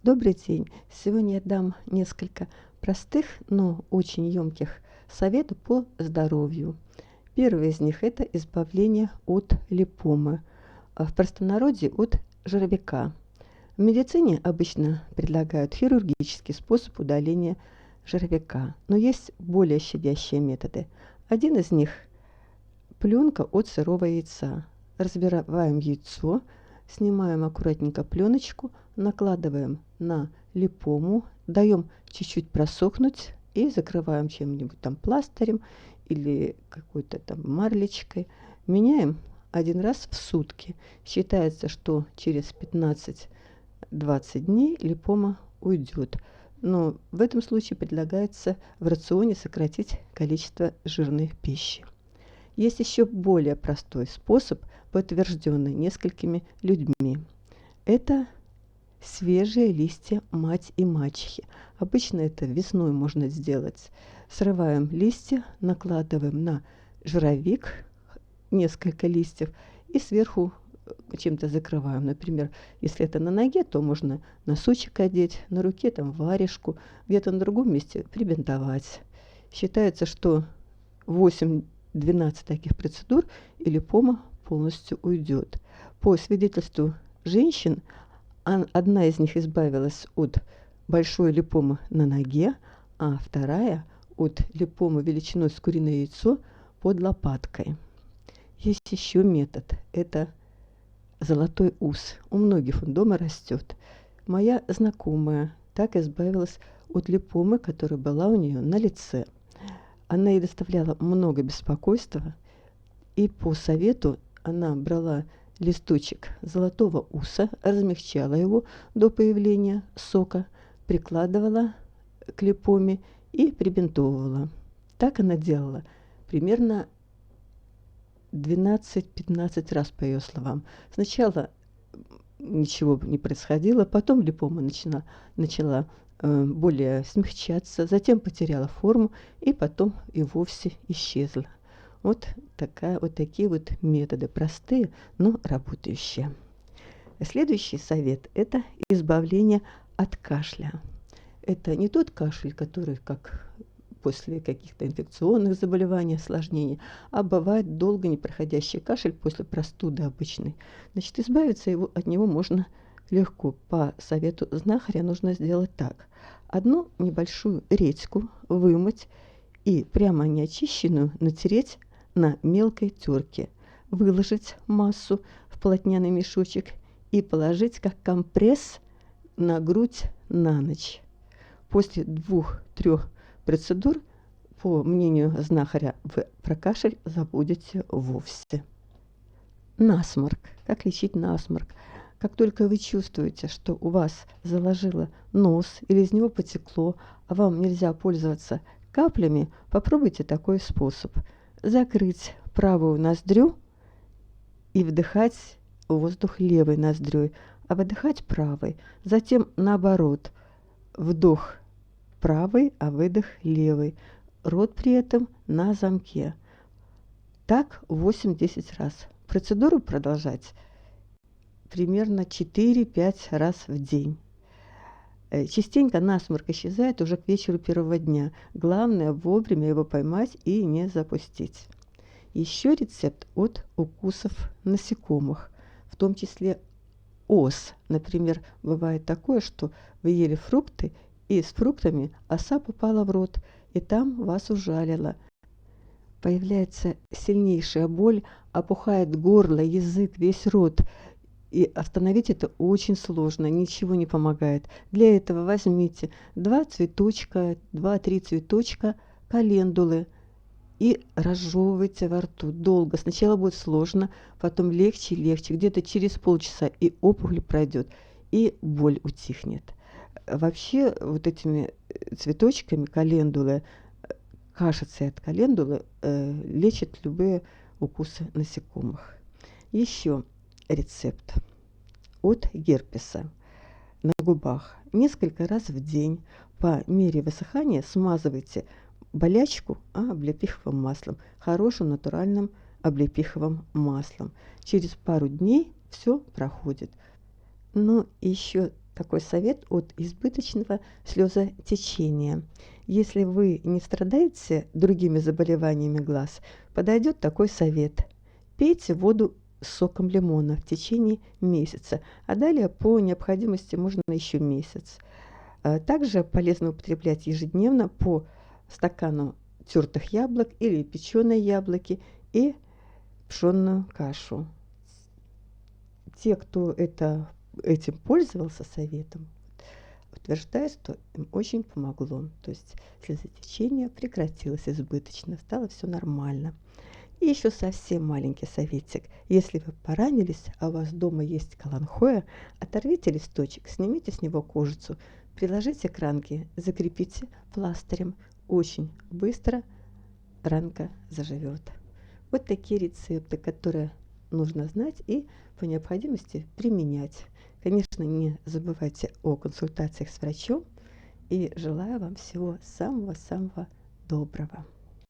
Добрый день! Сегодня я дам несколько простых, но очень емких советов по здоровью. Первый из них – это избавление от липомы, в простонародье от жировика. В медицине обычно предлагают хирургический способ удаления жировика, но есть более щадящие методы. Один из них – пленка от сырого яйца. Разбиваем яйцо, снимаем аккуратненько пленочку, накладываем на липому, даем чуть-чуть просохнуть и закрываем чем-нибудь там пластырем или какой-то там марлечкой. Меняем один раз в сутки. Считается, что через 15-20 дней липома уйдет. Но в этом случае предлагается в рационе сократить количество жирной пищи. Есть еще более простой способ, подтвержденный несколькими людьми. Это свежие листья мать и мачехи. Обычно это весной можно сделать. Срываем листья, накладываем на жировик несколько листьев и сверху чем-то закрываем. Например, если это на ноге, то можно носочек одеть, на руке там варежку, где-то на другом месте прибинтовать. Считается, что 8-12 таких процедур и липома полностью уйдет. По свидетельству женщин, одна из них избавилась от большой липомы на ноге, а вторая от липомы величиной с куриное яйцо под лопаткой. Есть еще метод. Это золотой ус. У многих он дома растет. Моя знакомая так избавилась от липомы, которая была у нее на лице. Она ей доставляла много беспокойства, и по совету она брала листочек золотого уса, размягчала его до появления сока, прикладывала к липоме и прибинтовывала. Так она делала примерно 12-15 раз, по ее словам. Сначала ничего не происходило, потом липома начала более смягчаться, затем потеряла форму и потом и вовсе исчезла. Вот такие вот методы, простые, но работающие. Следующий совет – это избавление от кашля. Это не тот кашель, который как после каких-то инфекционных заболеваний, осложнений, а бывает долго непроходящий кашель после простуды обычной. Значит, избавиться от него можно легко. По совету знахаря нужно сделать так. Одну небольшую редьку вымыть и прямо неочищенную натереть на мелкой терке, выложить массу в полотняный мешочек и положить как компресс на грудь на ночь. После 2-3 процедур, по мнению знахаря, вы про кашель забудете вовсе. Насморк. Как лечить насморк? Как только вы чувствуете, что у вас заложило нос или из него потекло, а вам нельзя пользоваться каплями, попробуйте такой способ. Закрыть правую ноздрю и вдыхать воздух левой ноздрёй, а выдыхать правой. Затем наоборот. Вдох правый, а выдох левый. Рот при этом на замке. Так 8-10 раз. Процедуру продолжать примерно 4-5 раз в день. Частенько насморк исчезает уже к вечеру первого дня. Главное вовремя его поймать и не запустить. Еще рецепт от укусов насекомых, в том числе ос. Например, бывает такое, что вы ели фрукты, и с фруктами оса попала в рот, и там вас ужалила. Появляется сильнейшая боль, опухает горло, язык, весь рот. И остановить это очень сложно, ничего не помогает. Для этого возьмите 2-3 цветочка календулы и разжевывайте во рту долго. Сначала будет сложно, потом легче и легче. Где-то через полчаса и опухоль пройдет, и боль утихнет. Вообще вот этими цветочками календулы, кашицей от календулы лечат любые укусы насекомых. Еще рецепт от герпеса на губах. Несколько раз в день по мере высыхания смазывайте болячку облепиховым маслом, хорошим натуральным облепиховым маслом. Через пару дней все проходит. Но еще такой совет от избыточного слезотечения. Если вы не страдаете другими заболеваниями глаз, подойдет такой совет. Пейте воду с соком лимона в течение месяца, а далее по необходимости можно еще месяц. Также полезно употреблять ежедневно по стакану тертых яблок или печеные яблоки и пшенную кашу. Те, кто этим пользовался советом, утверждают, что им очень помогло. То есть слезотечение прекратилось избыточно, стало все нормально. И еще совсем маленький советик. Если вы поранились, а у вас дома есть каланхоя, оторвите листочек, снимите с него кожицу, приложите к ранке, закрепите пластырем. Очень быстро ранка заживет. Вот такие рецепты, которые нужно знать и по необходимости применять. Конечно, не забывайте о консультациях с врачом и желаю вам всего самого-самого доброго.